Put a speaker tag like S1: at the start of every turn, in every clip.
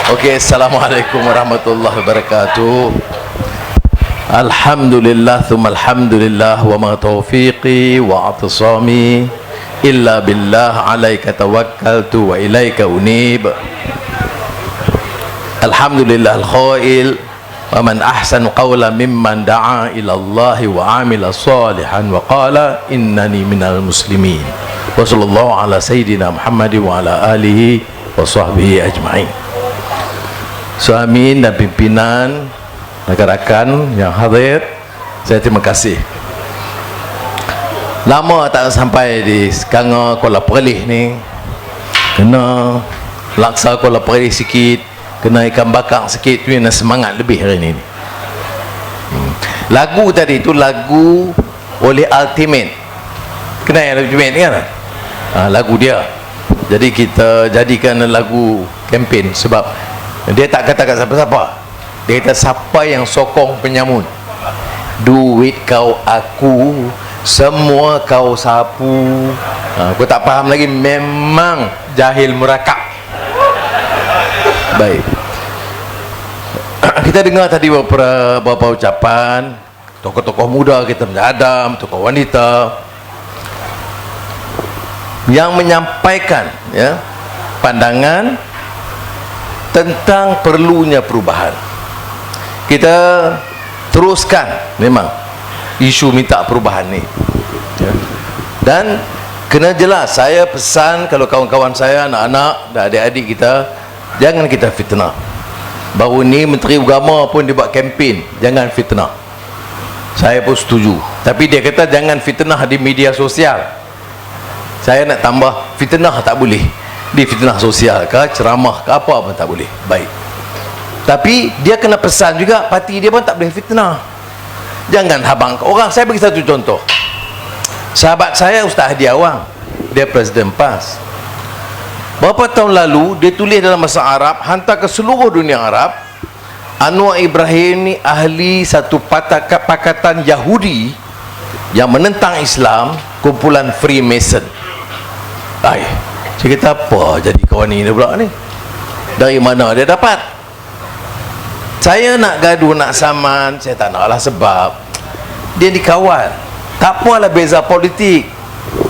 S1: Okey, assalamualaikum warahmatullahi wabarakatuh. Alhamdulillah thumma alhamdulillah wa ma taufiqi wa atisami illa billah alaika tawakkaltu wa ilaika unib. Alhamdulillah al-khail wa man ahsanu qawlan mimman da'a ila Allah wa amila salihan wa qala innani minal muslimin. Wa sallallahu ala sayyidina Muhammad wa ala alihi wa sahbihi ajma'in. Suami dan pimpinan, rakan-rakan yang hadir, saya terima kasih. Lama tak sampai di Sekanga Kuala Perlis ni, kena laksa Kuala Perlis sikit, kena ikan bakar sikit, tu yang semangat lebih hari ni. Lagu tadi tu lagu oleh Ultimate. Kenal yang Ultimate kan? Lagu dia. Jadi kita jadikan lagu kempen sebab dia tak kata kat siapa-siapa. Dia kata siapa yang sokong penyamun, duit kau aku, semua kau sapu. Aku tak faham lagi, memang jahil merakak. Baik, kita dengar tadi beberapa ucapan tokoh-tokoh muda kita menjadam, tokoh wanita yang menyampaikan pandangan tentang perlunya perubahan. Kita teruskan memang isu minta perubahan ni, dan kena jelas. Saya pesan kalau kawan-kawan saya, anak-anak dan adik-adik kita, jangan kita fitnah. Baru ni Menteri Agama pun dia buat kempen, jangan fitnah. Saya pun setuju, tapi dia kata jangan fitnah di media sosial. Saya nak tambah, fitnah tak boleh di fitnah sosial ke, ceramah ke, apa pun tak boleh. Baik, tapi dia kena pesan juga, parti dia pun tak boleh fitnah. Jangan habang orang. Saya bagi satu contoh. Sahabat saya Ustaz Hadi Awang, dia Presiden PAS. Berapa tahun lalu dia tulis dalam bahasa Arab, hantar ke seluruh dunia Arab, Anwar Ibrahim ni ahli satu pakatan Yahudi yang menentang Islam, kumpulan Freemason. Saya kata apa jadi kawan ni pula ni? Dari mana dia dapat? Saya nak gaduh, nak saman, saya tak naklah sebab dia dikawal. Tak apalah beza politik.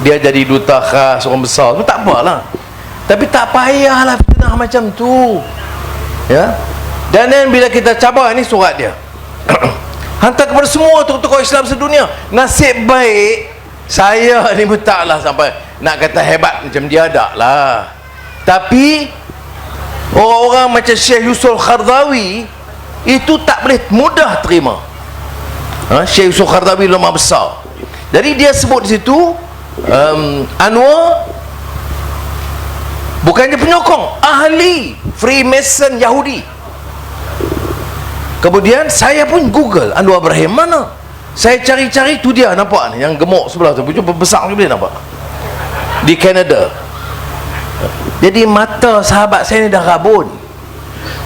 S1: Dia jadi duta khas orang besar tu tak apalah. Tapi tak payahlah fitnah macam tu. Ya. Dan bila kita cabar, ini surat dia. Hantar kepada semua tokoh-tokoh Islam sedunia. Nasib baik saya ni pun taklah sampai nak kata hebat macam dia, tak lah. Tapi orang-orang macam Syekh Yusuf Qaradawi itu tak boleh mudah terima. Syekh Yusuf Qaradawi ulama besar. Jadi dia sebut di situ Anwar bukannya penyokong, ahli Freemason Yahudi. Kemudian saya pun Google Anwar Ibrahim mana. Saya cari-cari, tu dia, nampak ni yang gemuk sebelah tu, jumpa besar ni, boleh nampak di Canada. Jadi mata sahabat saya ni dah rabun.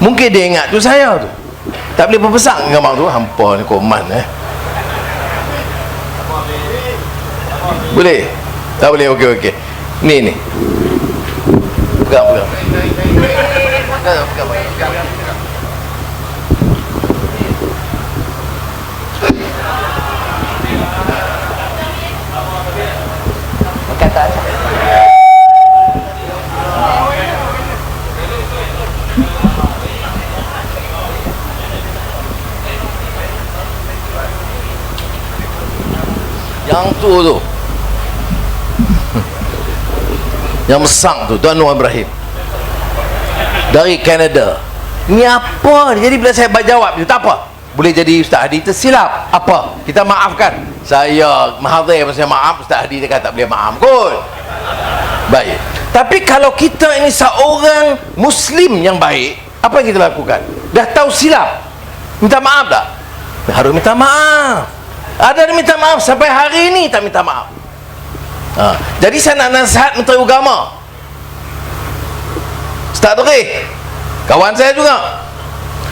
S1: Mungkin dia ingat tu saya tu, tak boleh berbesar gambar tu. Hampa ni koman boleh? Tak boleh? Okey. Ni pegang. Kata aja. Yang tu yang besar tu, Tuan Anwar Ibrahim dari Canada. Ni apa? Jadi bila saya jawab tu, tak apa, boleh jadi Ustaz Hadi tersilap. Apa? Kita maafkan. Saya mahathir, saya maaf. Ustaz Hadi dia kata tak boleh maaf kot. Baik. Tapi kalau kita ini seorang Muslim yang baik, apa yang kita lakukan? Dah tahu silap, minta maaf tak? Harus minta maaf. Ada yang minta maaf sampai hari ini tak minta maaf. Jadi saya nak nasihat Menteri Agama, Ustaz Tuki, kawan saya juga.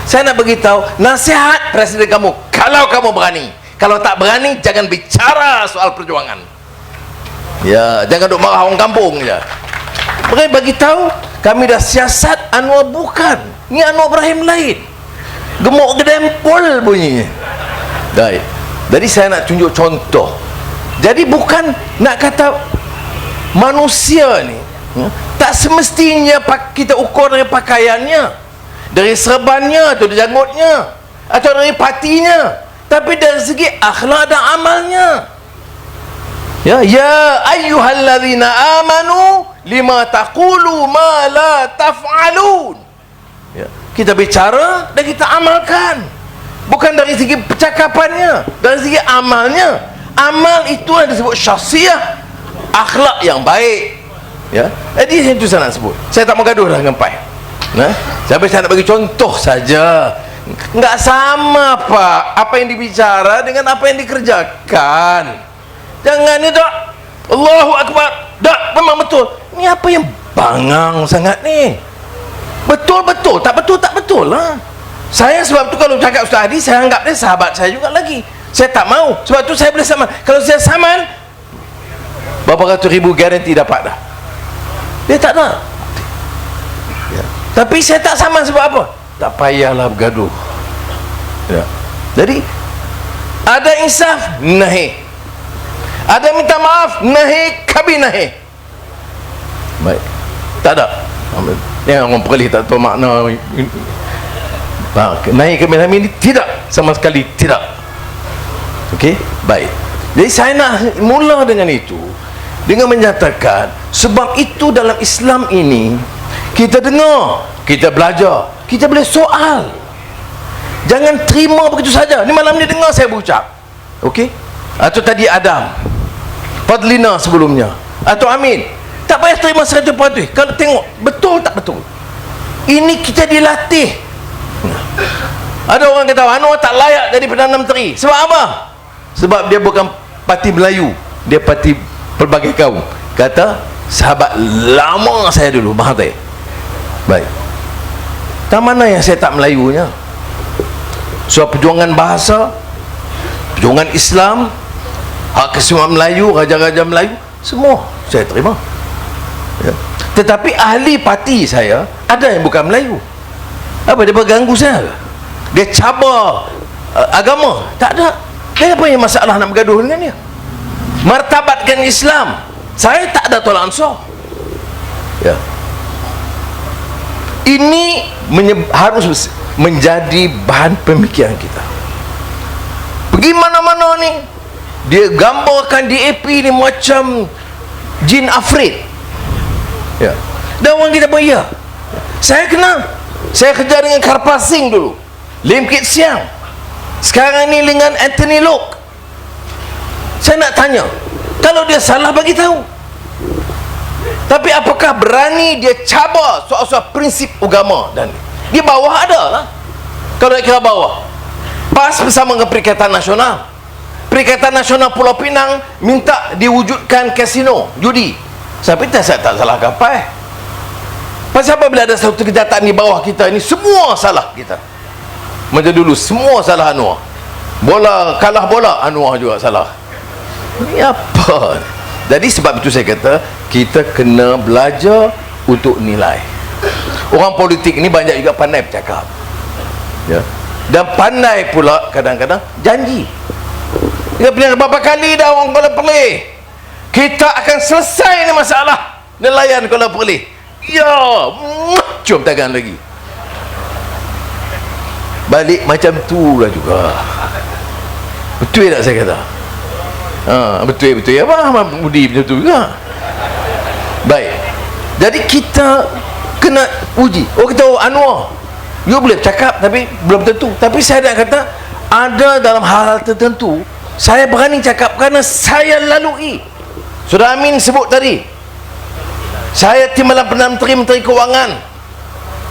S1: Saya nak beritahu nasihat Presiden kamu, kalau kamu berani. Kalau tak berani, jangan bicara soal perjuangan. Ya, jangan duk marah orang kampung je. Mereka bagi tahu Kami dah siasat Anwar bukan. Ni Anwar Ibrahim lain. Gemuk gedempol bunyinya. Baik. Jadi saya nak tunjuk contoh. Jadi bukan nak kata manusia ni tak semestinya kita ukur dari pakaiannya, dari serbannya atau dari janggutnya atau dari patinya, tapi dari segi akhlak dan amalnya. Ya ayyuhallazina amanu lima taqulu ma la taf'alun. Ya, kita bicara dan kita amalkan, bukan dari segi percakapannya, dari segi amalnya. Amal itu yang disebut syakhsiyah, akhlak yang baik. Ya, jadi itu saya nak sebut. Saya tak mau gaduh dah dengan Pai. Nah, saya nak bagi contoh saja. Enggak sama Pak apa yang dibicara dengan apa yang dikerjakan. Jangan ni tak, Allahu Akbar, tak, memang betul. Ni apa yang bangang sangat ni? Betul-betul, tak betul lah. Saya sebab tu kalau cakap Ustaz Hadi, saya anggap dia sahabat saya juga lagi. Saya tak mau, sebab tu saya boleh saman. Kalau saya saman, berapa ratus ribu garanti dapat dah. Dia tak nak. Ya. Tapi saya tak saman sebab apa? Tak payahlah bergaduh. Ya. Jadi ada insaf, nahi. Ada minta maaf, nahi, kabi nahi. Baik. Tak ada. Yang orang perlih tak tahu makna nahi, kabi nahi ini tidak, sama sekali tidak. Okey? Baik. Jadi saya nak mula dengan itu, dengan menyatakan sebab itu dalam Islam ini kita dengar, kita belajar, kita boleh soal. Jangan terima begitu saja. Ni malam ni dengar saya berucap. Okey? Atau tadi Adam, Fadlina sebelumnya, atau Amin, tak payah terima 100%. Kalau tengok betul tak betul, ini kita dilatih. Ada orang kata Anwar tak layak jadi Perdana Menteri. Sebab apa? Sebab dia bukan parti Melayu, dia parti pelbagai kaum. Kata sahabat lama saya dulu, Mahathir. Baik. Tak mana yang saya tak Melayunya? So perjuangan bahasa, perjuangan Islam, hak kesemuan Melayu, raja-raja Melayu, semua saya terima. Ya. Tetapi ahli parti saya ada yang bukan Melayu. Apa dia berganggu saya? Dia cabar agama? Tak ada. Dia apa yang masalah nak bergaduh dengan dia? Martabatkan Islam. Saya tak ada tolak ansur. Ya. Ini harus menjadi bahan pemikiran kita. Pergi mana-mana ni, dia gambarkan DAP ni macam jin afrit. Ya. Dan orang kita pun ya. Saya kenal. Saya kerja dengan Karpal Singh dulu, Lim Kit Siang. Sekarang ni dengan Anthony Lok. Saya nak tanya, kalau dia salah bagi tahu. Tapi apakah berani dia cabar soal-soal prinsip agama? Dan di bawah ada lah. Kalau nak kira bawah, PAS bersama dengan Perikatan Nasional. Perikatan Nasional Pulau Pinang minta diwujudkan kasino judi. Saya tak salah kapai. Pasal apa bila ada satu kejahatan di bawah kita ni, semua salah kita. Macam dulu semua salah Anwar. Bola kalah bola, Anwar juga salah. Ini apa? Jadi sebab itu saya kata kita kena belajar untuk nilai. Orang politik ni banyak juga pandai bercakap. Ya. Dan pandai pula kadang-kadang janji. Dia bilang berapa kali dah orang Kuala Perlis, kita akan selesai ni masalah nelayan Kuala Perlis. Ya, cium tangan lagi. Balik macam tu lah juga. Betul tak saya kata? Betul ya Abang Budi, betul tu juga. Baik. Jadi kita kena uji. Oh kita Anwar, you boleh cakap tapi belum tentu. Tapi saya nak kata ada dalam hal-hal tertentu saya berani cakap kerana saya lalui. Saudara Amin sebut tadi, saya timbalan Perdana Menteri, Menteri Kewangan,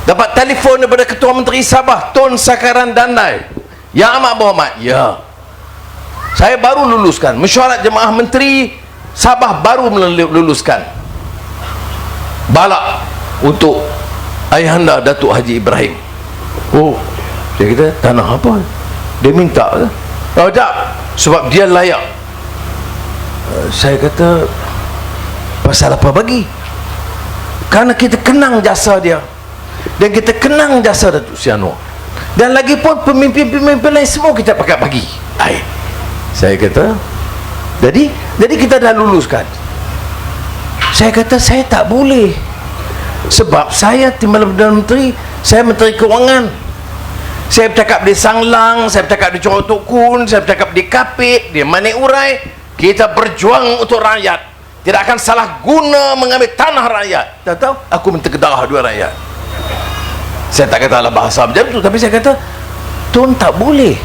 S1: dapat telefon daripada Ketua Menteri Sabah Tun Sakaran Dandai, Yang Amat Berhormat. Ya, saya baru luluskan mesyuarat jemaah menteri Sabah, baru meluluskan balak untuk ayahanda Datuk Haji Ibrahim. Oh, dia kata tanah apa? Dia minta. Oh tak, sebab dia layak. Saya kata pasal apa bagi? Karena kita kenang jasa dia, dan kita kenang jasa Datuk Seri Anwar, dan lagi pun pemimpin-pemimpin lain semua kita pakai bagi. Saya kata, jadi kita dah luluskan. Saya kata saya tak boleh, sebab saya Timbalan Perdana Menteri, saya Menteri Kewangan. Saya bercakap di Sanglang, saya bercakap di Johor Tok Kun, saya bercakap di Kapit, di Manik Urai. Kita berjuang untuk rakyat, tidak akan salah guna mengambil tanah rakyat. Tak tahu aku minta kedarah dua rakyat. Saya tak katalah bahasa macam tu, tapi saya kata Tun tak boleh.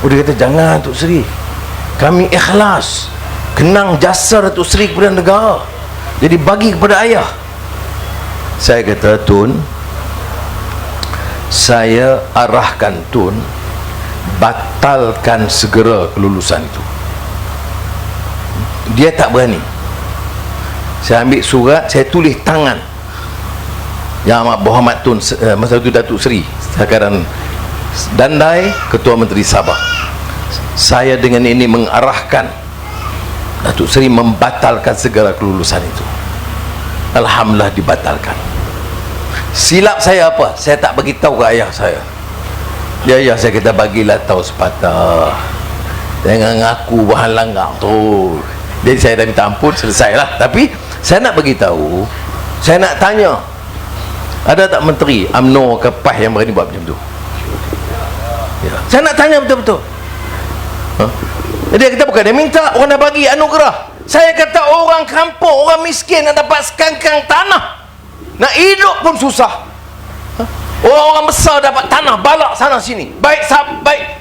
S1: Dia kata jangan Tok Seri, kami ikhlas kenang jasa Datuk Seri kepada negara, jadi bagi kepada ayah. Saya kata Tun, saya arahkan Tun batalkan segera kelulusan itu. Dia tak berani. Saya ambil surat, saya tulis tangan Yang Amat Berhormat Tun masa itu Datuk Seri Sekaran Dandai, Ketua Menteri Sabah. Saya dengan ini mengarahkan Datuk Seri membatalkan segera kelulusan itu. Alhamdulillah dibatalkan. Silap saya apa? Saya tak bagi tahu ke ayah saya. Ya saya kata bagilah tahu sepatah, jangan ngaku bahan langgar tu. Jadi saya dah minta ampun, selesailah. Tapi saya nak bagi tahu, saya nak tanya, ada tak menteri UMNO ke PAS yang berani buat macam tu? Ya. Saya nak tanya betul-betul. Dia kata bukan dia minta, orang dah bagi anugerah. Saya kata orang kampung, orang miskin nak dapat sekangkang tanah, nak hidup pun susah. Orang-orang besar dapat tanah balak sana sini, baik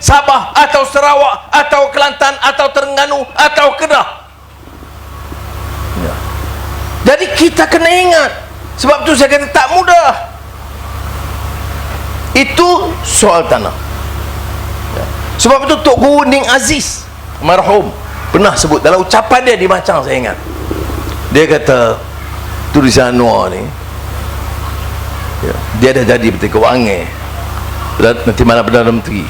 S1: Sabah atau Sarawak atau Kelantan atau Terengganu atau Kedah. Ya. Jadi kita kena ingat, sebab tu saya kata tak mudah. Itu soal tanah. Ya. Sebab itu Tok Guru Ning Aziz marhum pernah sebut dalam ucapan dia di Macang, saya ingat. Dia kata tulisan Anwar ni, ya, dia dah jadi Menteri Kewangan, Timbalan Perdana Menteri.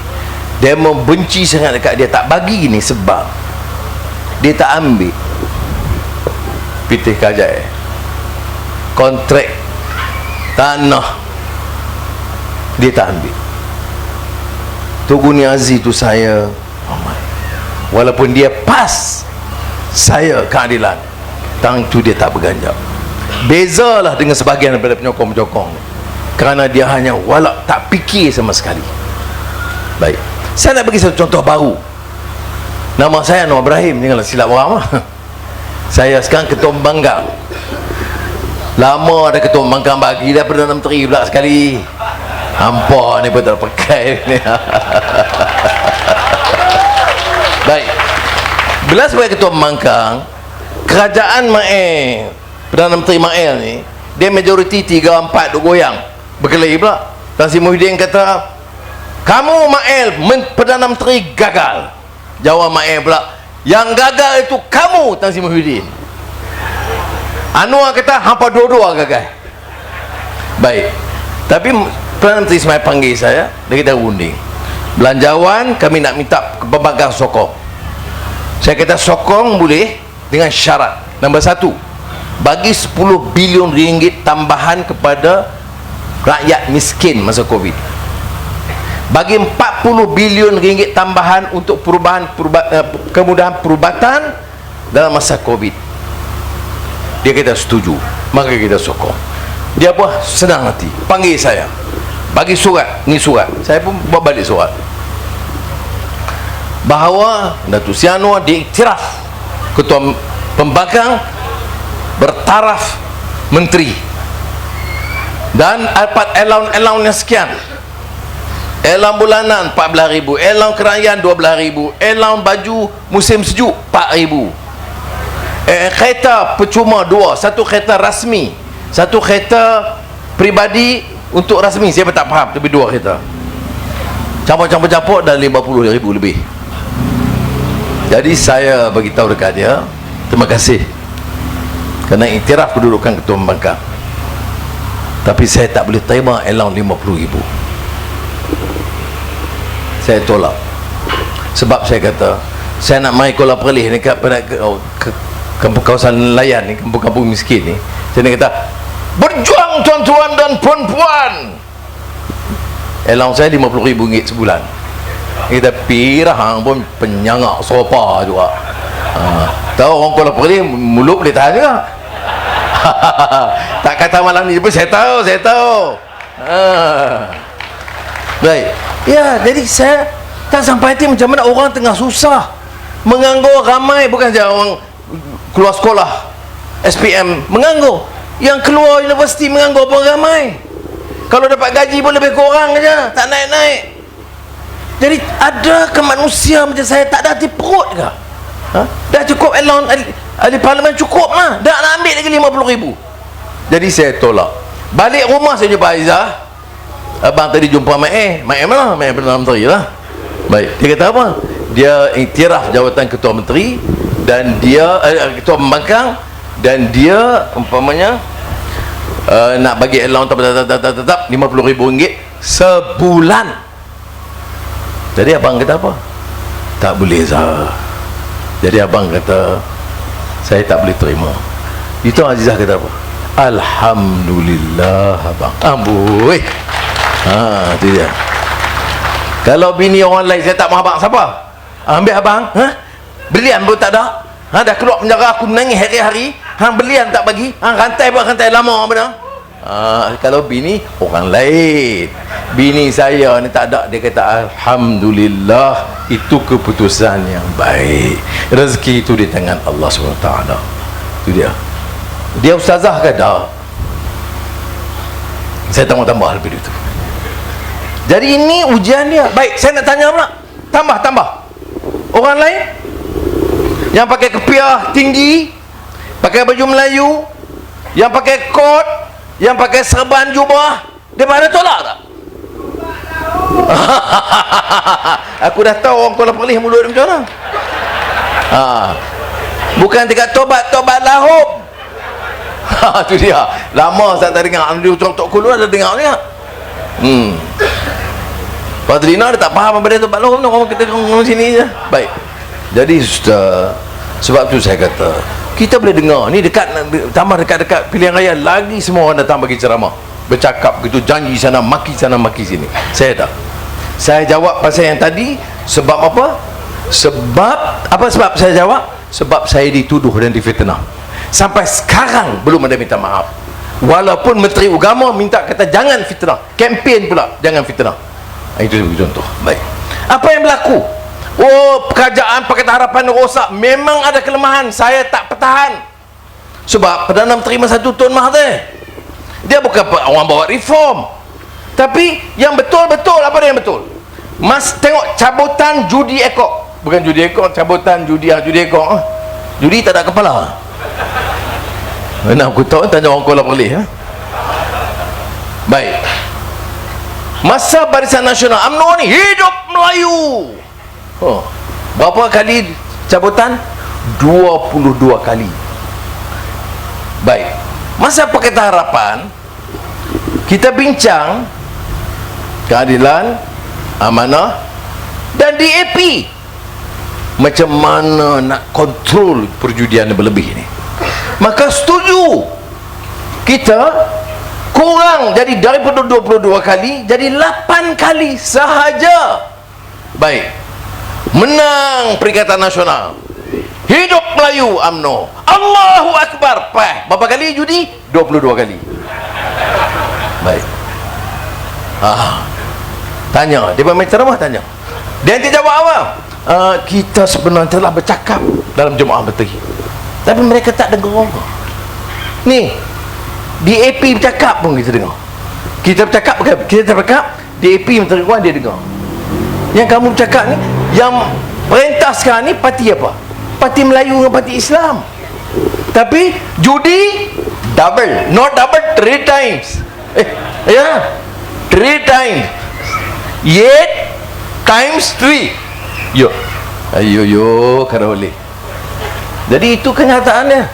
S1: Dia membenci sangat dekat dia, tak bagi ni sebab dia tak ambil PT Kajai kontrak tanah, dia tak ambil. Tok Guru Aziz tu saya, walaupun dia pas saya keadilan, tang tu dia tak berganjap. Bezalah dengan sebahagian daripada penyokong-penyokong, kerana dia hanya walak tak fikir sama sekali. Baik, saya nak bagi satu contoh baru. Nama saya Anwar Ibrahim, janganlah silap orang lah. Saya sekarang Ketua Pembangkang. Lama ada Ketua Pembangkang bagi dah Perdana Menteri pula sekali. Hampa ni pun tak pakai ni. Baik, bila sebagai Ketua Pembangkang, kerajaan Mael, Perdana Menteri Mael ni, dia majoriti 3-4 duk goyang, berkelahi pula. Tan Sri Muhyiddin kata, kamu Mael Perdana Menteri gagal. Jawab Mael pula, yang gagal itu kamu Tan Sri Muhyiddin. Anwar kata hampa dua-dua gagal. Baik, tapi Perdana Menteri Ismail panggil saya, dia kata runding belanjawan, kami nak minta pembangkang sokong. Saya kata sokong boleh dengan syarat. Nombor 1, bagi 10 bilion ringgit tambahan kepada rakyat miskin masa Covid. Bagi 40 bilion ringgit tambahan untuk kemudahan perubatan dalam masa Covid. Dia kata setuju, maka kita sokong. Dia apa? Senang hati, panggil saya, bagi surat, ni surat. Saya pun buat balik surat bahawa Datuk Seri Anwar diiktiraf Ketua Pembangkang bertaraf menteri, dan dapat allowance yang sekian. Allowance bulanan 14,000, allowance kerajaan 12,000, allowance baju musim sejuk 4,000, kereta percuma 2, satu kereta rasmi, satu kereta peribadi untuk rasmi. Saya tak faham, tapi 2 kereta campur-campur dah 50,000 lebih. Jadi saya bagi tahu dekat dia, terima kasih kerana iktiraf kedudukan Ketua Pembangkang, tapi saya tak boleh terima allowance 50,000. Saya tolak. Sebab saya kata saya nak mai Kuala Perlis ni, kawasan nelayan ni, kampung-kampung miskin ni. Saya nak kata Berjuang tuan-tuan dan puan-puan. Allowance saya RM50,000 sebulan. Kita pirah hang pun penyangak sopa juga. Tahu orang Kuala Perlis mulut boleh tahan juga. Tak kata malam ni pun saya tahu. Baik. Ya, jadi saya tak sampai hati macam mana orang tengah susah, menganggur ramai, bukan saja orang keluar sekolah SPM menganggur, yang keluar universiti menganggur pun ramai. Kalau dapat gaji pun lebih kurang saja, tak naik-naik. Jadi adakah manusia macam saya tak ada hati perut ke? Dah cukup allowance ahli parlimen, cukup lah, dah nak ambil lagi RM50,000. Jadi saya tolak. Balik rumah saya jumpa Aizah. Abang tadi jumpa Mak mana? Mak Perdana Menteri lah. Baik, dia kata apa? Dia iktiraf jawatan ketua menteri, dan dia ketua pembangkang, dan dia umpamanya nak bagi allowance tetap RM50,000 sebulan. Jadi abang kata apa? Tak boleh, Zah. Jadi abang kata, saya tak boleh terima. Itu Azizah kata apa? Alhamdulillah abang. Amboi. Itu dia. Kalau bini orang lain saya tak mau abang, siapa? Ambil abang. Belian pun tak ada. Dah keluar penjara aku menangis hari-hari. Belian tak bagi. Rantai pun rantai lama benar. Kalau bini orang lain, bini saya ni tak ada, dia kata alhamdulillah, itu keputusan yang baik, rezeki itu di tangan Allah SWT. Itu dia ustazah ke tak? Saya tambah lebih itu. Jadi ini ujian dia. Baik, saya nak tanya pula, tambah orang lain yang pakai kepiah tinggi, pakai baju Melayu, yang pakai kot, yang pakai serban jubah, dia mana tolak tak? Aku dah tahu orang Kuala Perlis mulut macam mana. Bukan dekat tobat lahum. Itu dia. Lama saya tak dengar. Dia tok keluar ada dengar ni. Padrina dia tak faham apa dia tobat lahum. Orang kita ngomong sini je. Baik. Jadi sebab tu saya kata, kita boleh dengar ni tambah dekat pilihan raya lagi, semua orang datang bagi ceramah, bercakap begitu, janji sana maki sini. Saya jawab pasal yang tadi. Sebab apa? Sebab saya jawab? Sebab saya dituduh dan difitnah. Sampai sekarang belum ada minta maaf. Walaupun Menteri Agama minta, kata jangan fitnah, kempen pula jangan fitnah. Itu contoh. Baik. Apa yang berlaku? Kerajaan Pakatan Harapan rosak. Memang ada kelemahan, saya tak pertahan. Sebab Perdana Menteri masa tu Tun Mahathir, dia bukan orang bawa reform, tapi yang betul-betul, apa dia yang betul? Tengok cabutan judi ekor. Bukan judi ekor, cabutan judi ekor. Judi tak ada kepala. Mana aku tahu, tanya orang Kuala Perlis. Baik. Masa Barisan Nasional UMNO ni hidup Melayu. Berapa kali cabutan? 22 kali. Baik. Masa Pakatan Harapan, kita bincang keadilan, amanah dan DAP, macam mana nak kontrol perjudian yang berlebih ni. Maka setuju kita kurang, jadi daripada 22 kali jadi 8 kali sahaja. Baik, menang Perikatan Nasional, hidup Melayu UMNO, Allahu Akbar. Berapa kali judi? 22 kali. Baik. Tanya, dia main ceramah, tanya. Dia nanti jawab apa? Kita sebenarnya telah bercakap dalam Jumaat Menteri, tapi mereka tak dengar. Ni DAP bercakap pun kita dengar. Kita bercakap, DAP Menteri Keuangan dia dengar. Yang kamu bercakap ni, yang perintah sekarang ni parti apa? Parti Melayu dengan parti Islam. Tapi judi double, not double, 3 times. 3 times. Yet times 3. Ayo kalau boleh. Jadi itu kenyataannya.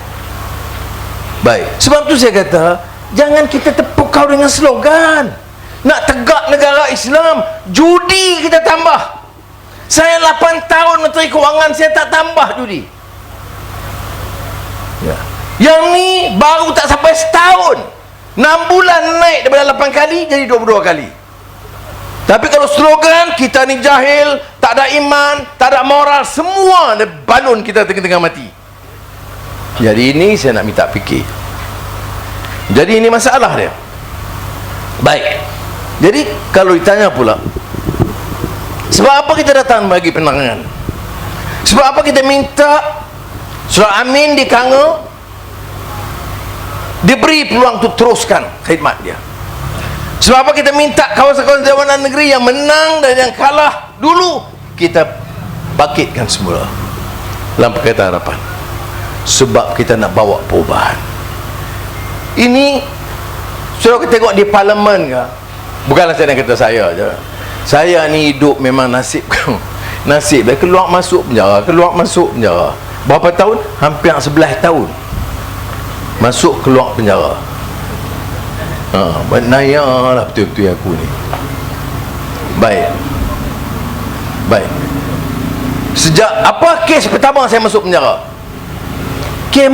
S1: Baik. Sebab tu saya kata, jangan kita terpukau dengan slogan nak tegak negara Islam, judi kita tambah. Saya 8 tahun Menteri Keuangan, saya tak tambah judi. Yang ni baru tak sampai setahun, 6 bulan naik daripada 8 kali jadi 22 kali. Tapi kalau slogan kita ni jahil, tak ada iman, tak ada moral, semua balon kita tengah-tengah mati. Jadi ini saya nak minta fikir. Jadi ini masalah dia. Baik. Jadi kalau ditanya pula, sebab apa kita datang bagi penerangan? Sebab apa kita minta Surah Amin di Kanga diberi peluang untuk teruskan khidmat dia? Sebab apa kita minta kawasan-kawasan jawatan negeri yang menang dan yang kalah dulu kita bangkitkan semula dalam Pakatan Harapan? Sebab kita nak bawa perubahan. Ini sudah kita tengok di parlimen ke? Bukanlah saya nak kata saya je. Saya ni hidup memang nasib nasib dah keluar masuk penjara, keluar masuk penjara. Berapa tahun? Hampir 11 tahun masuk keluar penjara. Naya lah betul-betul aku ni. Baik. Sejak apa kes pertama saya masuk penjara? Kes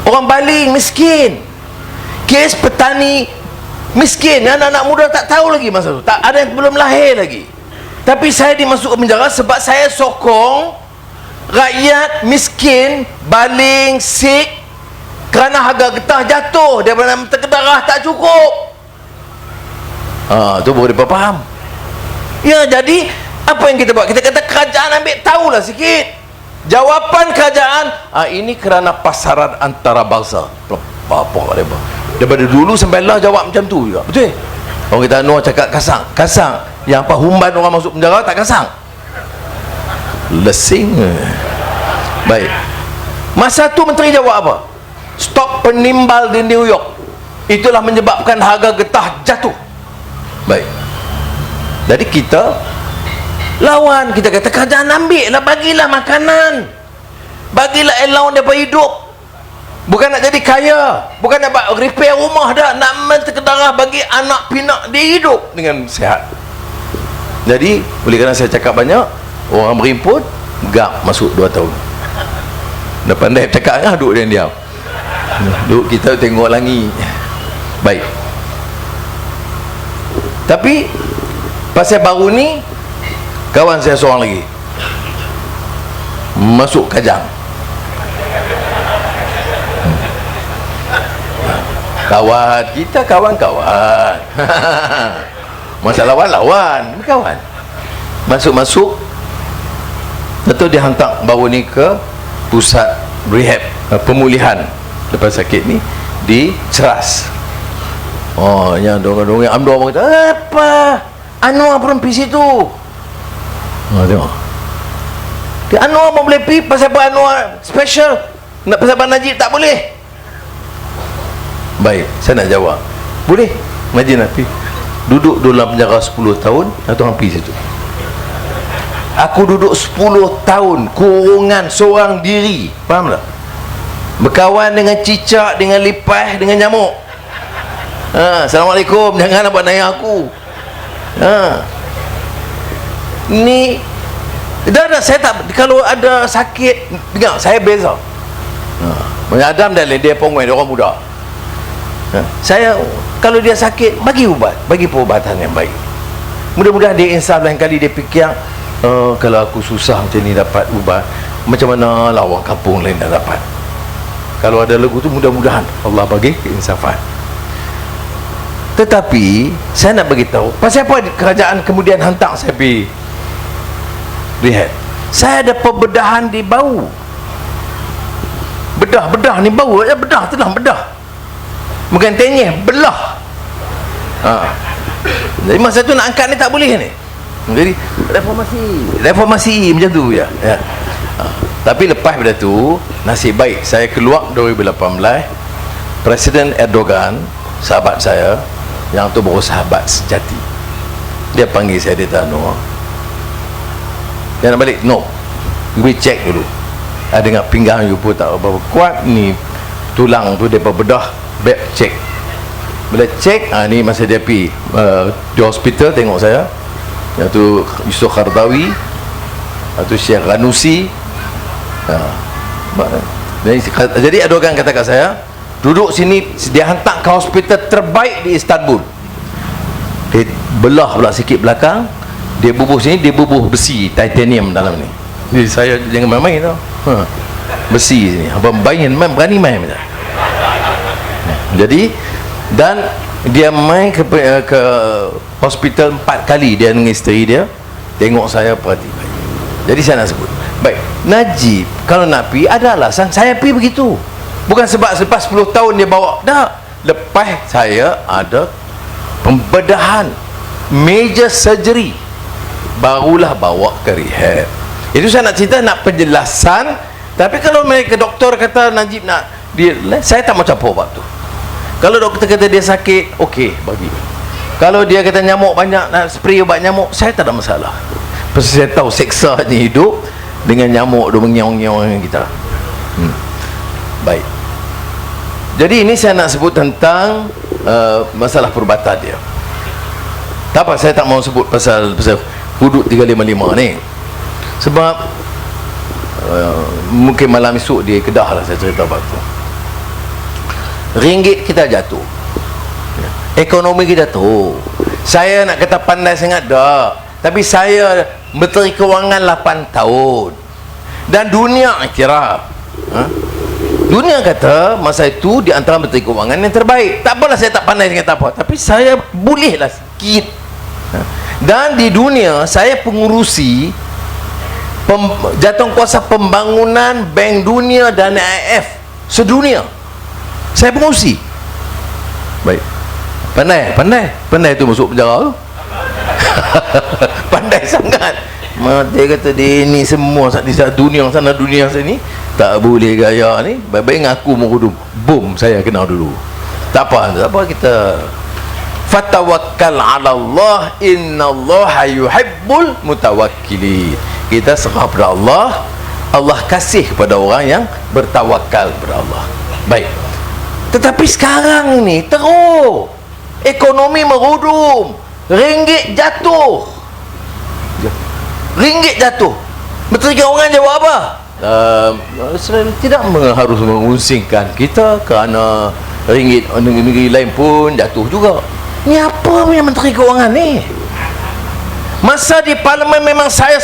S1: orang baling miskin, kes petani miskin, anak-anak muda tak tahu lagi masa tu, tak ada yang belum lahir lagi. Tapi saya dimasukkan penjara sebab saya sokong rakyat miskin baling sik kerana harga getah jatuh daripada terkedarah tak cukup. Tu baru dia faham. Ya, jadi apa yang kita buat? Kita kata kerajaan ambil tahulah sikit. Jawapan kerajaan, ini kerana pasaran antarabangsa. Apa daripada dulu sampai lah jawab macam tu juga. Betul? Orang kita Anwar cakap kasang. Yang apa humban orang masuk penjara tak kasang. Lesing. Baik. Masa tu menteri jawab apa? Stok penimbal di New York itulah menyebabkan harga getah jatuh. Baik. Jadi kita lawan, kita kata kerajaan ambil lah, bagilah makanan, bagilah allowance daripada hidup. Bukan nak jadi kaya, bukan nak repair rumah dah, nak menterkedarah bagi anak pinak dia hidup dengan sihat. Jadi oleh kerana saya cakap banyak, orang berimpun gap masuk 2 tahun. Dah pandai cakap kan, duduk dia diam. Duduk kita tengok langit. Baik. Tapi pasal baru ni kawan saya seorang lagi masuk Kajang. Kawan kita, kawan-kawan. Masa lawan kawan. Masuk betul dia hantar baru ni ke pusat rehab, pemulihan lepas sakit ni di Ceras. Yang dorang Anwar kata, apa Anwar pun pergi situ. Tengok dia Anwar pun boleh pergi. Pasal apa Anwar special? Nak pasal Abang Najib tak boleh? Baik, saya nak jawab. Boleh Najib nak pergi. Duduk dalam penjara 10 tahun, atau orang pergi situ. Aku duduk 10 tahun kurungan seorang diri. Faham tak? Berkawan dengan cicak, dengan lipas, dengan nyamuk. Assalamualaikum, jangan nak buat naya aku. Ni dah saya tak, kalau ada sakit dengar saya beza. Adam dan dia pengoi dia orang muda. Saya kalau dia sakit bagi ubat, bagi perubatan yang baik. Mudah-mudahan dia insaf lain kali dia fikir kalau aku susah macam ni dapat ubat, macam mana lah orang kampung lain dah dapat. Kalau ada lagu tu mudah-mudahan Allah bagi keinsafan. Tetapi saya nak bagi tahu pasal apa kerajaan kemudian hantar saya pergi rehab. Saya ada pembedahan di bau. Bedah ni bau ya, bedah tu lah, bedah. Bukan tenyeh, belah. Jadi masa tu nak angkat ni tak boleh ni. Jadi reformasi macam tu ya. Tapi lepas pada tu nasib baik saya keluar 2018. Presiden Erdogan, sahabat saya yang tu baru sahabat sejati, dia panggil saya, dia tanya, dia nak balik? No, we check dulu, ada dengan pinggang you pun tak berapa kuat ni, tulang tu dia bedah, back check. Bila check, ni masa dia pergi di hospital tengok saya, yang tu Yusuf Khardawi, tu Syekh Ranusi. Jadi Erdogan kata kat saya, duduk sini, dia hantar ke hospital terbaik di Istanbul. Dia belah pula sikit belakang, dia bubuh sini, dia bubuh besi titanium dalam ni. Jadi saya jangan main-main tau. Besi sini, abang berani main. Jadi, dan dia main ke hospital 4 kali, dia dengan isteri dia, tengok saya perhati baik. Jadi saya nak sebut baik, Najib kalau nak pergi ada alasan. Saya pergi begitu, bukan sebab selepas 10 tahun dia bawa, dah lepas saya ada pembedahan, major surgery, barulah bawa ke rehab. Itu saya nak cerita, nak penjelasan. Tapi kalau mereka doktor kata Najib nak dia, saya tak mau campur bab tu. Kalau doktor kata dia sakit, okey, bagi. Kalau dia kata nyamuk banyak, nak spray ubat nyamuk, saya tak ada masalah. Pasal saya tahu seksa ni hidup dengan nyamuk dia mengiang-ngiang dengan kita. Baik. Jadi ini saya nak sebut tentang masalah perubatan dia. Tak apa, saya tak mau sebut pasal hudud 355 ni. Sebab mungkin malam esok di Kedah lah saya cerita apa tu. Ringgit kita jatuh, ekonomi kita tu, saya nak kata pandai sangat dah, tapi saya Menteri Kewangan 8 tahun dan dunia kira dunia kata masa itu di antara Menteri Kewangan yang terbaik. Tak apalah saya tak pandai sangat apa, tapi saya bolehlah sikit. Dan di dunia saya pengurusi jawatankuasa pembangunan Bank Dunia dan IMF sedunia. Saya pengurusi. Baik. Pandai tu masuk penjara tu. Pandai sangat. Dia kata dia ni semua di dunia sana dunia sini tak boleh gaya ni. Baik-baik ngaku mengudum. Boom, saya kenal dulu. Tak apa kita fatawakkal 'ala Allah, innallaha yuhibbul mutawakkilin. Kita serah kepada Allah, Allah kasih kepada orang yang bertawakal kepada Allah. Baik. Tetapi sekarang ni teruk, ekonomi merudum, ringgit jatuh. Menteri Kewangan jawab apa? Tidak harus mengusingkan kita kerana ringgit negeri lain pun jatuh juga. Ni apa punya Menteri Kewangan ni? Masa di parlimen memang saya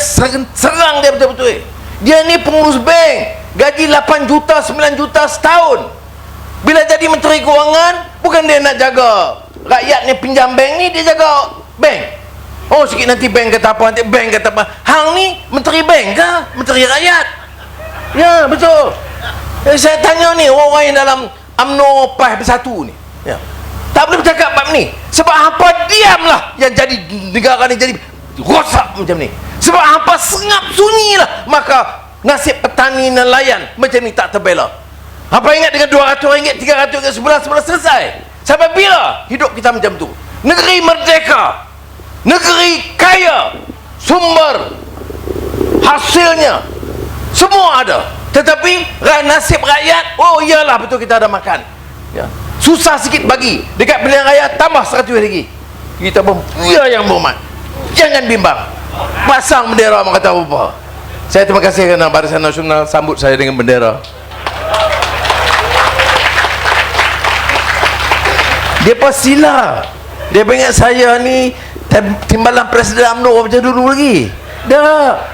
S1: serang dia betul-betul. Dia ni pengurus bank, gaji 8 juta 9 juta setahun. Bila jadi Menteri Kewangan, bukan dia nak jaga rakyat ni pinjam bank ni, dia jaga bank. Oh sikit nanti bank kata apa, nanti bank kata apa. Hang ni Menteri bank ke? Menteri rakyat? Ya betul. Saya tanya ni orang-orang yang dalam UMNO PAS Bersatu ni, ya, tak boleh bercakap bab ni. Sebab apa diamlah yang jadi negara ni jadi rosak macam ni. Sebab apa sengap sunyilah, maka nasib petani nelayan macam ni tak terbela. Apa ingat dengan RM200, RM300 sebulan selesai? Sampai bila hidup kita macam tu? Negeri merdeka, negeri kaya, sumber hasilnya semua ada, tetapi nasib rakyat, oh iyalah betul kita ada makan, ya, susah sikit bagi dekat pilihan raya tambah 100 lagi. Kita pun ya yang berhormat, jangan bimbang, pasang bendera mengata rupa. Saya terima kasih kerana Barisan Nasional sambut saya dengan bendera. Dia pasila, dia ingat saya ni timbalan Presiden UMNO macam dulu lagi. Dah,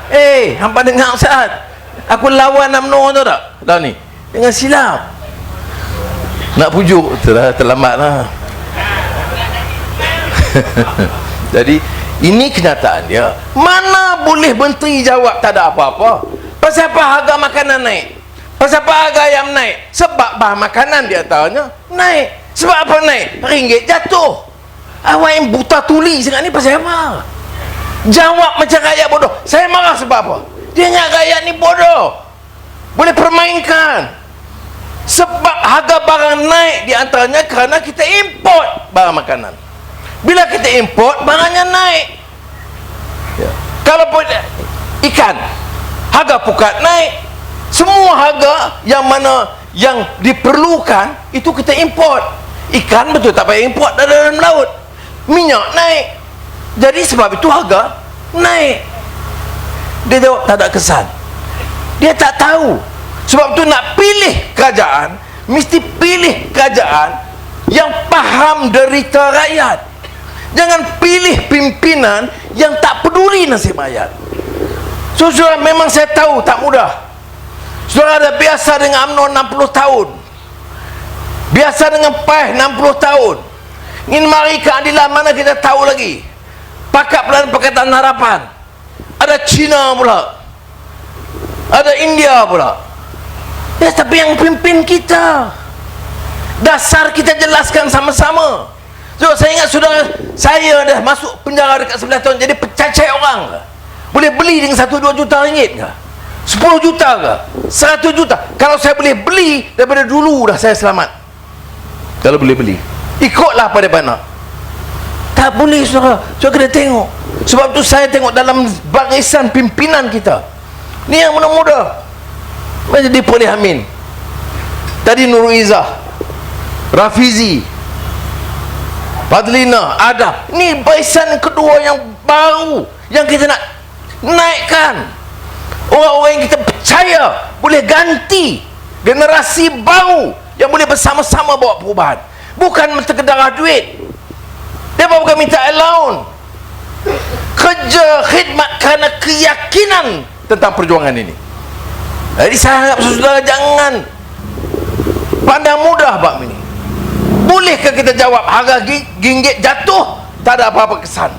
S1: hampa dengar Ustaz, aku lawan UMNO tu tak? Dah ni, jangan silap. Nak pujuk, terlambat lah. Jadi, ini kenyataan dia. Mana boleh menteri jawab tak ada apa-apa? Pasal apa harga makanan naik? Pasal apa harga ayam naik? Sebab bahan makanan dia tanya naik. Sebab apa naik? Ringgit jatuh. Awak yang buta tuli sangat ni pasal apa? Jawab macam rakyat bodoh. Saya marah sebab apa? Dia ingat rakyat ni bodoh, boleh permainkan. Sebab harga barang naik di antaranya kerana kita import barang makanan. Bila kita import, barangnya naik, ya. Kalau ikan, harga pukat naik. Semua harga yang mana yang diperlukan itu kita import. Ikan betul tak payah import dari dalam laut. Minyak naik. Jadi sebab itu harga naik. Dia jawab tak ada kesan. Dia tak tahu. Sebab tu nak pilih kerajaan, mesti pilih kerajaan yang faham derita rakyat. Jangan pilih pimpinan yang tak peduli nasib rakyat. So, saudara, memang saya tahu tak mudah. Saudara dah biasa dengan UMNO 60 tahun, biasa dengan PAS 60 tahun. Ingin mari keadilan mana kita tahu lagi. Pakat Pelayanan Pakatan Harapan, ada Cina pula, ada India pula. Ya, tapi yang pimpin kita, dasar kita jelaskan sama-sama. So, saya ingat saudara, saya dah masuk penjara dekat 11 tahun, jadi pecacai orang ke? Boleh beli dengan 1-2 juta ringgit ke? 10 juta ke? 100 juta? Kalau saya boleh beli, daripada dulu dah saya selamat. Kalau boleh beli, ikutlah pada mana. Tak boleh, saudara. Saudara kena tengok. Sebab tu saya tengok dalam barisan pimpinan kita, ni yang muda-muda macam Dipoleh Amin, tadi Nurul Izzah, Rafizi, Fadlina, Adab. Ni barisan kedua yang baru yang kita nak naikkan. Orang-orang yang kita percaya boleh ganti, generasi baru yang boleh bersama-sama bawa perubahan. Bukan sekedar duit. Dia bukan minta allowance. Kerja khidmat kerana keyakinan tentang perjuangan ini. Jadi saya harap saudara jangan pandang mudah bab ini. Bolehkah kita jawab harga ringgit jatuh tak ada apa-apa kesan?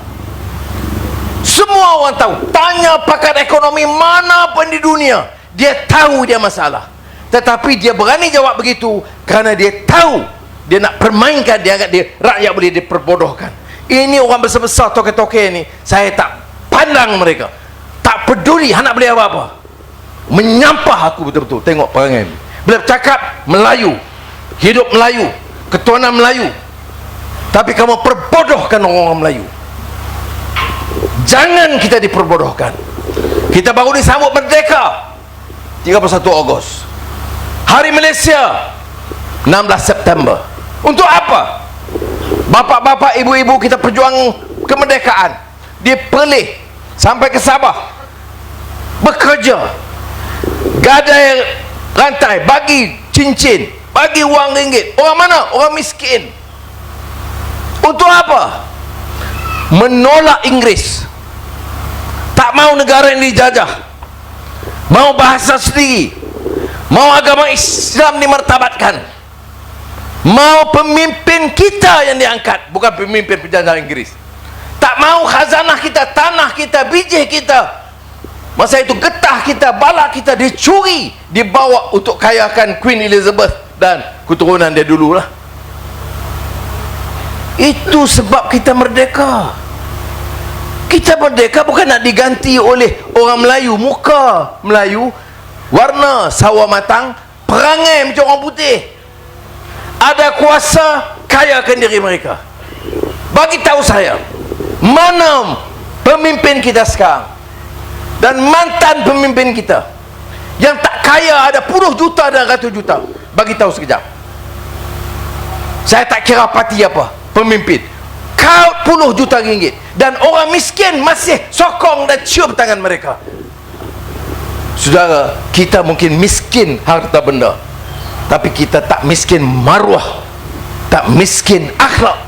S1: Semua orang tahu. Tanya pakar ekonomi mana pun di dunia, dia tahu dia masalah. Tetapi dia berani jawab begitu kerana dia tahu dia nak permainkan, dia anggap dia rakyat boleh diperbodohkan. Ini orang besar-besar toke-toke ni, saya tak pandang mereka, tak peduli anak boleh apa-apa. Menyampah aku betul-betul tengok perangai ni. Bila bercakap Melayu, hidup Melayu, ketuhanan Melayu, tapi kamu perbodohkan orang Melayu. Jangan kita diperbodohkan. Kita baru disambut merdeka 31 Ogos, Hari Malaysia 16 September. Untuk apa? Bapak-bapak, ibu-ibu kita berjuang kemerdekaan di Perlis sampai ke Sabah, bekerja, gadai rantai, bagi cincin, bagi wang ringgit. Orang mana? Orang miskin. Untuk apa? Menolak Inggeris. Tak mau negara yang dijajah, mau bahasa sendiri, mau agama Islam dimartabatkan, mau pemimpin kita yang diangkat, bukan pemimpin penjajah Inggeris. Tak mau khazanah kita, tanah kita, biji kita, masa itu getah kita, balak kita dicuri, dibawa untuk kayakan Queen Elizabeth dan keturunan dia dululah. Itu sebab kita merdeka. Kita merdeka bukan nak diganti oleh orang Melayu, muka Melayu, warna sawo matang, perangai macam orang putih, ada kuasa, kayakan diri mereka. Bagi tahu saya, mana pemimpin kita sekarang dan mantan pemimpin kita yang tak kaya, ada puluh juta dan ratus juta. Bagi tahu sekejap. Saya tak kira parti apa, pemimpin kau puluh juta ringgit, dan orang miskin masih sokong dan cium tangan mereka. Saudara, kita mungkin miskin harta benda, tapi kita tak miskin maruah, tak miskin akhlak.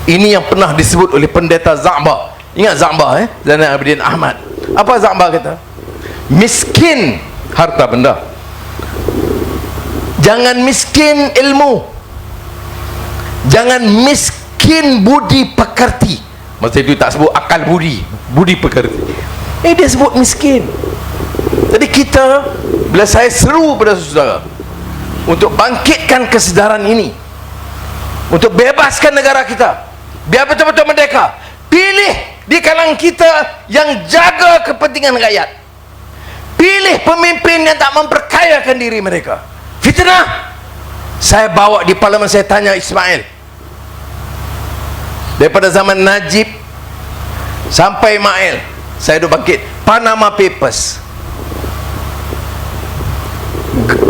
S1: Ini yang pernah disebut oleh pendeta Za'ba. Ingat Za'ba, Zainal Abidin Ahmad. Apa Za'ba kata? Miskin harta benda, jangan miskin ilmu, jangan miskin budi pekerti. Masa itu tak sebut akal budi, budi pekerti. Dia sebut miskin. Jadi kita, bila saya seru pada saudara untuk bangkitkan kesedaran ini, untuk bebaskan negara kita biar betul-betul merdeka, pilih di kalangan kita yang jaga kepentingan rakyat. Pilih pemimpin yang tak memperkayakan diri mereka. Fitnah. Saya bawa di parlimen, saya tanya Ismail, daripada zaman Najib sampai Mail, saya duk bangkit Panama Papers,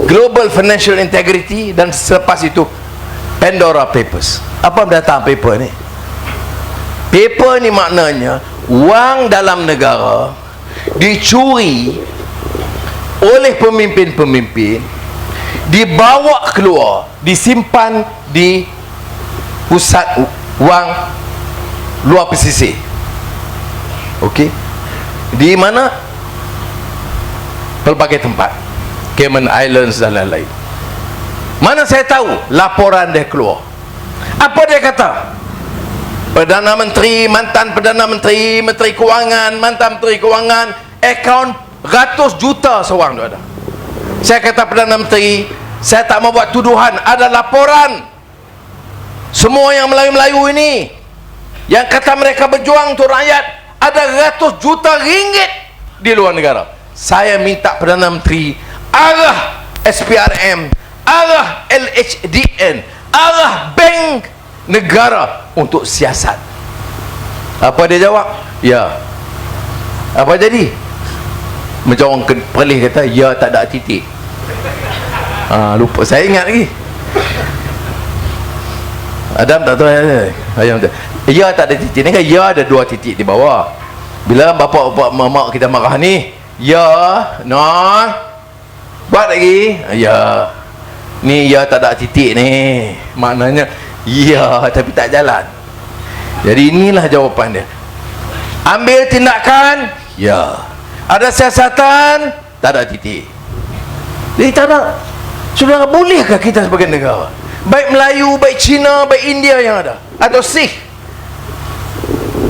S1: Global Financial Integrity, dan selepas itu Pandora Papers. Apa datang paper ni? Paper ni maknanya wang dalam negara dicuri oleh pemimpin-pemimpin dibawa keluar, disimpan di pusat wang luar pesisir. Okey, di mana? Pelbagai tempat, Cayman Islands dan lain-lain. Mana saya tahu laporan dia keluar. Apa dia kata? Perdana Menteri, mantan Perdana Menteri, Menteri Kewangan, mantan Menteri Kewangan, akaun ratus juta seorang tu ada. Saya kata Perdana Menteri, saya tak mau buat tuduhan, ada laporan semua yang Melayu-Melayu ini yang kata mereka berjuang untuk rakyat, ada ratus juta ringgit di luar negara. Saya minta Perdana Menteri arah SPRM, arah LHDN, arah bank negara untuk siasat. Apa dia jawab? Ya. Apa jadi? Macam orang Perlis kata, ya tak ada titik. Lupa, saya ingat lagi. Adam tak tahu ayam tu. Ya tak ada titik ni kan, ya ada dua titik di bawah. Bila bapak mamak kita marah ni, ya no buat lagi, ya ni ya tak ada titik ni, maknanya ya tapi tak jalan. Jadi inilah jawapan dia. Ambil tindakan, ya. Ada siasatan, tak ada titik. Jadi tak ada. Saudara, bolehkah kita sebagai negara, baik Melayu, baik Cina, baik India yang ada, atau Sikh,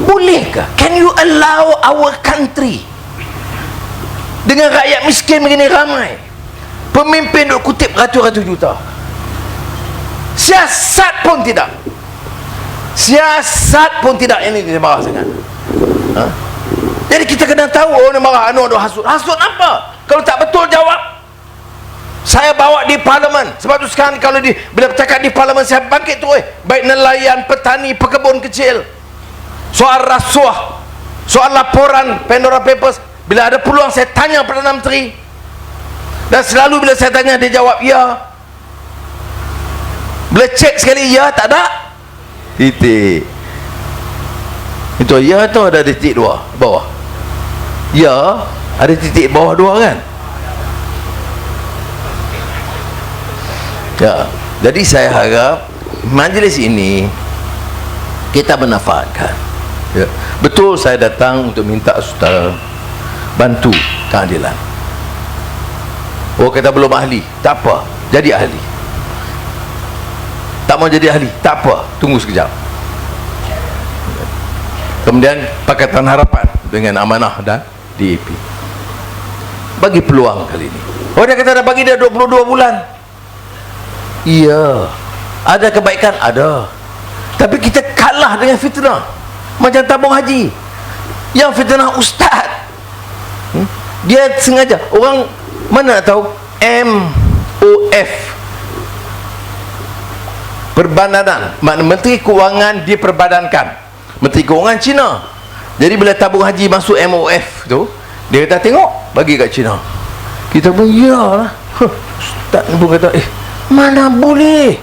S1: bolehkah? Can you allow our country dengan rakyat miskin begini ramai, pemimpin duk kutip ratus-ratus juta, siasat pun tidak, siasat pun tidak. Ini dia marah sangat. Jadi kita kena tahu, oh ni marah, anu hasut. Hasut apa? Kalau tak betul jawab. Saya bawa di parlimen. Sebab tu sekarang kalau bila bercakap di parlimen, saya bangkit tu, baik nelayan, petani, pekebun kecil, soal rasuah, soal laporan Pandora Papers, bila ada peluang saya tanya Perdana Menteri, dan selalu bila saya tanya dia jawab ya. Bila cek sekali, ya tak ada titik. Itu ya tu ada titik dua bawah, ya ada titik bawah dua kan. Ya, jadi saya harap majlis ini kita bermanfaatkan. Ya, betul saya datang untuk minta saudara bantu keadilan. Oh, kita belum ahli, tak apa, jadi ahli. Tak mau jadi ahli, tak apa, tunggu sekejap. Kemudian Pakatan Harapan dengan Amanah dan DAP bagi peluang kali ini. Oh, dia kata dah bagi dia 22 bulan. Iya, ada kebaikan, ada. Tapi kita kalah dengan fitnah macam tabung haji yang fitnah ustaz. Dia sengaja, orang mana nak tahu, MOF, perbadanan, makna Menteri Kewangan diperbadankan, Menteri Kewangan Cina. Jadi bila tabung haji masuk MOF tu, dia kata tengok bagi kat Cina. Kita pun iyalah. Ustaz pun kata mana boleh,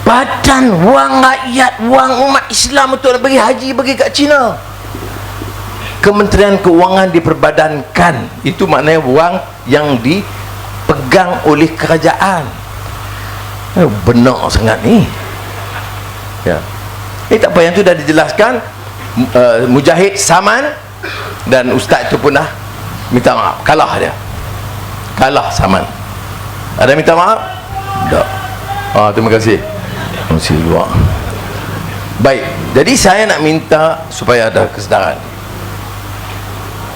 S1: badan wang rakyat, wang umat Islam untuk bagi haji bagi kat Cina. Kementerian Keuangan diperbadankan, itu maknanya wang yang dipegang oleh kerajaan. Benar sangat ni ya. Tak apa, yang tu dah dijelaskan. Mujahid Saman dan ustaz tu pun dah minta maaf, kalah dia, kalah Saman. Ada minta maaf? Tak. Terima kasih. Masih luar. Baik, jadi saya nak minta supaya ada kesedaran.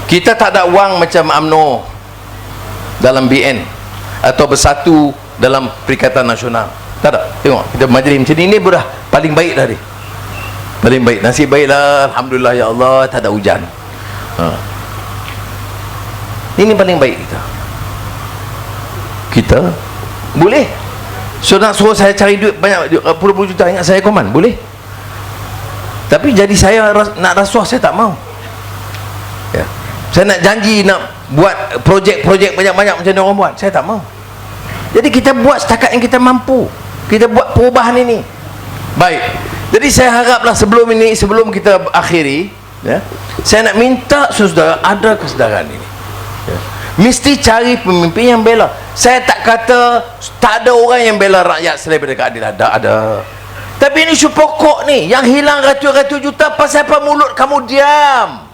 S1: Kita tak ada wang macam UMNO dalam BN atau Bersatu dalam Perikatan Nasional. Tak ada. Tengok, kita majlis macam ni dah paling baik dah ni. Paling baik. Nasib baiklah, alhamdulillah ya Allah, tak ada hujan. Ini paling baik kita. Kita boleh. So nak suruh saya cari duit banyak, puluh-puluh juta, ingat saya koman, boleh. Tapi jadi saya nak rasuah, saya tak mau ya. Saya nak janji nak buat projek-projek banyak-banyak macam ni orang buat, saya tak mau. Jadi kita buat setakat yang kita mampu, kita buat perubahan ini. Baik, jadi saya haraplah sebelum kita akhiri ya, saya nak minta saudara ada kesedaran ini ya. Mesti cari pemimpin yang bela. Saya tak kata tak ada orang yang bela rakyat selain daripada keadilan, ada. Tapi ini isu pokok ni, yang hilang ratus-ratus juta pasal apa mulut kamu diam?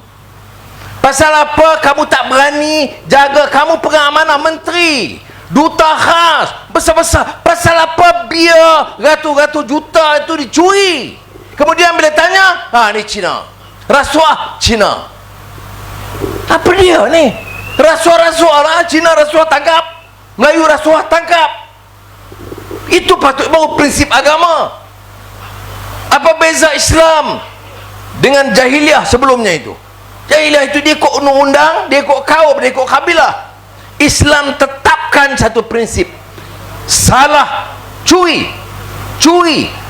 S1: Pasal apa kamu tak berani jaga? Kamu pegang amanah menteri, duta khas besar-besar. Pasal apa biar ratus-ratus juta itu dicuri? Kemudian bila tanya, ni Cina, rasuah Cina. Apa dia ni? Rasuah-rasuah lah. Cina rasuah tangkap, Melayu rasuah tangkap. Itu patut baru prinsip agama. Apa beza Islam dengan jahiliah sebelumnya itu? Jahiliah itu dia ikut undang-undang, dia ikut kaum, dia ikut kabilah. Islam tetapkan satu prinsip. Salah, curi.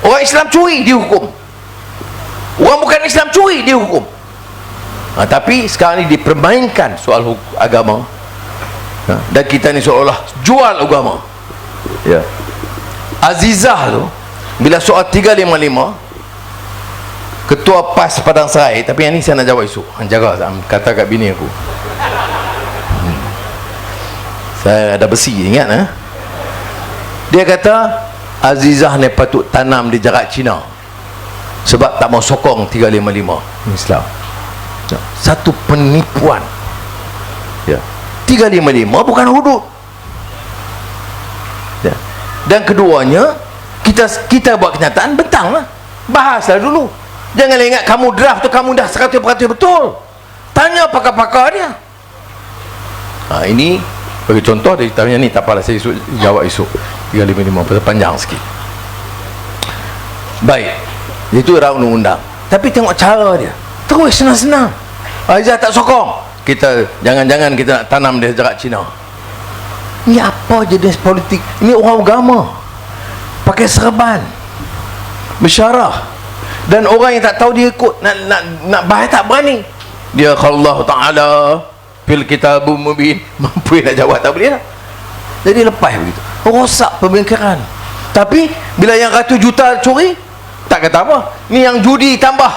S1: Orang Islam curi, dihukum. Orang bukan Islam curi, dihukum. Tapi sekarang ni dipermainkan soal agama. Dan kita ni seolah jual agama. Ya. Azizah tu, bila soal 355, Ketua PAS Padang Serai, tapi yang ni saya nak jawab esok. Jaga, kata kat bini aku. Saya ada besi, ingat Dia kata Azizah ni patut tanam di jarak Cina sebab tak mau sokong 355 Islam. Satu penipuan. Ya. 355 bukan hudud. Ya. Dan keduanya, kita buat kenyataan, bentanglah. Bahaslah dulu. Jangan ingat kamu draft tu kamu dah 100% betul. Tanya pakar-pakar dia. Ini bagi contoh dia tanya ni, tak apalah, saya jawab esok. 355 pasal panjang sikit. Baik. Itu era undang-undang. Tapi tengok cara dia. Terus senang-senang. Aizah tak sokong. Kita jangan-jangan kita nak tanam dia jarak Cina. Ini apa jenis politik? Ini orang agama. Pakai serban. Bersyarah. Dan orang yang tak tahu dia ikut nak bahas tak berani. Dia kalau Allah Ta'ala fil kitabum mubin, mampu nak jawab tak boleh lah. Jadi lepas begitu, rosak pemikiran. Tapi bila yang 100 juta curi, tak kata apa. Ni yang judi tambah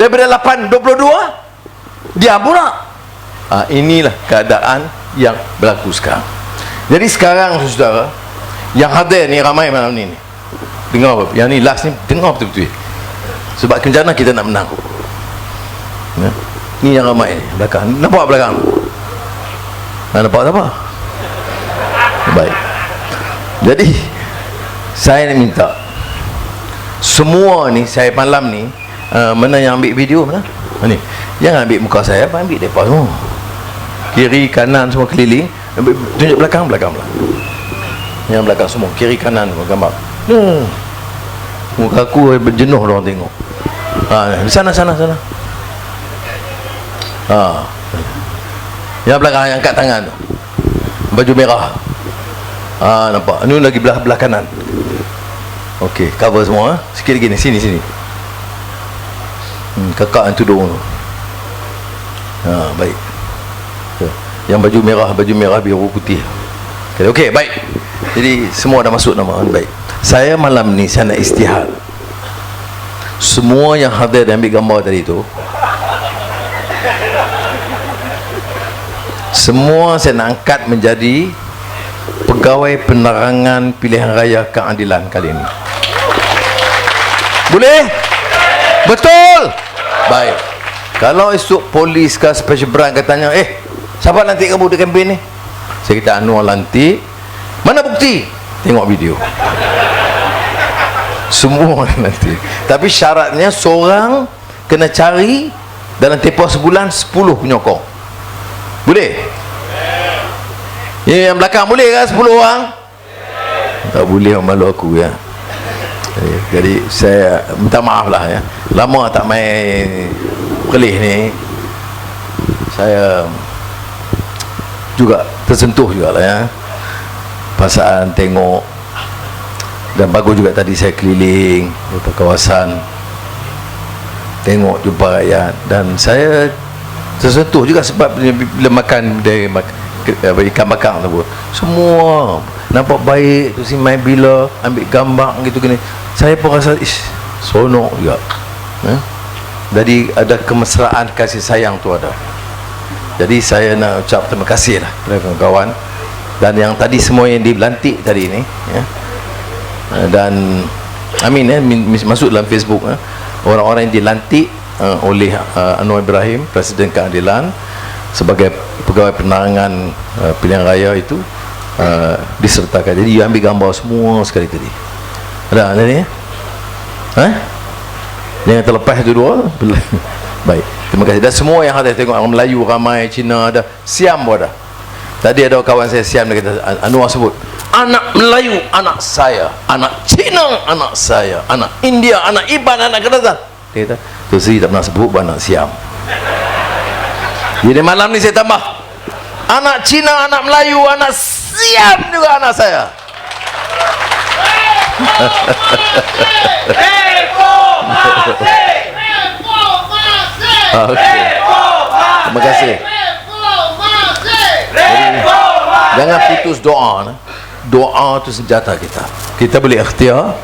S1: daripada 8, 22, dia pula. Inilah keadaan yang berlaku sekarang. Jadi sekarang saudara yang hadir ni ramai malam ni, dengar apa? Yang ni last ni dengar betul-betul. Sebab kencana kita nak menang. Ya. Ni yang ramai ni belakang. Nampak belakang? Nampak tak apa? Baik. Jadi saya nak minta semua ni, saya malam ni mana yang ambil video mana? Ni. Jangan ambil muka saya, ambil depa semua. Kiri kanan semua keliling. Tunjuk belakang pula. Yang belakang semua, kiri kanan semua gambar. Muka aku berjenuh orang tengok. Sana. Yang belakang yang angkat tangan tu, baju merah. Nampak? Ini lagi belah kanan. Okey, cover semua. Sikit lagi ni, sini. Kakak yang tudung tu. Baik. Yang baju merah biru putih. Okey, baik. Jadi semua dah masuk nama. Baik. Saya malam ni saya nak istihad. Semua yang hadir dan ambil gambar tadi tu, semua saya nak angkat menjadi pegawai penerangan pilihan raya keadilan kali ini. Boleh? Betul? Baik. Kalau esok polis ke special branch katanya, siapa lantik kamu di kempen ni? Saya kata Anwar lantik. Mana bukti? Tengok video. Semua nanti. Tapi syaratnya seorang kena cari dalam tempoh sebulan 10 penyokong. Boleh? Yang belakang boleh kan 10 orang? Tak boleh, malu aku ya. Jadi saya minta maaf lah ya. Lama tak main kelih ni. Saya juga tersentuh jugalah ya. Perasaan tengok. Dan bagus juga tadi saya keliling beberapa kawasan, tengok jumpa rakyat, dan saya tersentuh juga sebab bila makan dari ikan bakar tu, semua nampak baik tu, si main bila ambil gambar gitu gini, saya pun rasa seronok juga. Jadi ada kemesraan kasih sayang tu ada. Jadi saya nak ucap terima kasih lah kepada kawan-kawan dan yang tadi semua yang dilantik tadi ini, ya. Dan amin, masuk dalam Facebook, orang-orang yang dilantik oleh Anwar Ibrahim, Presiden Keadilan, sebagai pegawai penerangan pilihan raya itu disertakan. Jadi you ambil gambar semua sekali tadi. Ada ni? Jangan terlepas itu dua. Baik, terima kasih. Dan semua yang ada tengok, orang Melayu ramai, Cina ada, Siam pun ada. Tadi ada kawan saya Siam, dia kata, Anwar sebut, anak Melayu anak saya, anak Cina anak saya, anak India anak Iban, anak Kelantan. Dia kata, tu Sri tak pernah sebut anak Siam. Jadi malam ni saya tambah, anak Cina, anak Melayu, anak Siam juga anak saya. Okay. Terima kasih. Jadi, jangan putus doa. Doa itu senjata kita. Kita boleh ikhtiar,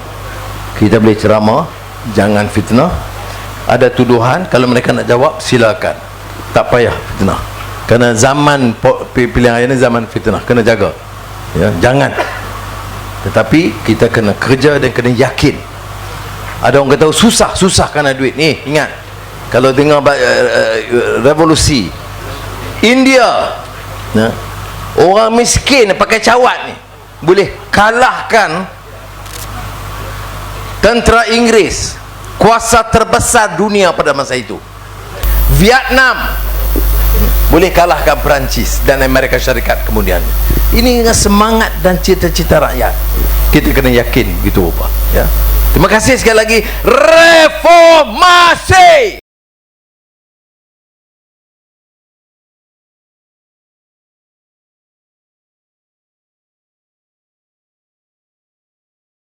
S1: kita boleh ceramah, jangan fitnah. Ada tuduhan, kalau mereka nak jawab silakan, tak payah fitnah. Kerana zaman pilihan raya ini zaman fitnah, kena jaga, ya, jangan. Tetapi kita kena kerja dan kena yakin. Ada orang kata susah kerana duit ni. Ingat, kalau tengok revolusi India, orang miskin pakai cawat ni boleh kalahkan tentera Inggeris, kuasa terbesar dunia pada masa itu. Vietnam boleh kalahkan Perancis dan Amerika Syarikat kemudian. Ini dengan semangat dan cita-cita rakyat, kita kena yakin gitu apa, ya. Terima kasih sekali lagi. Reformasi.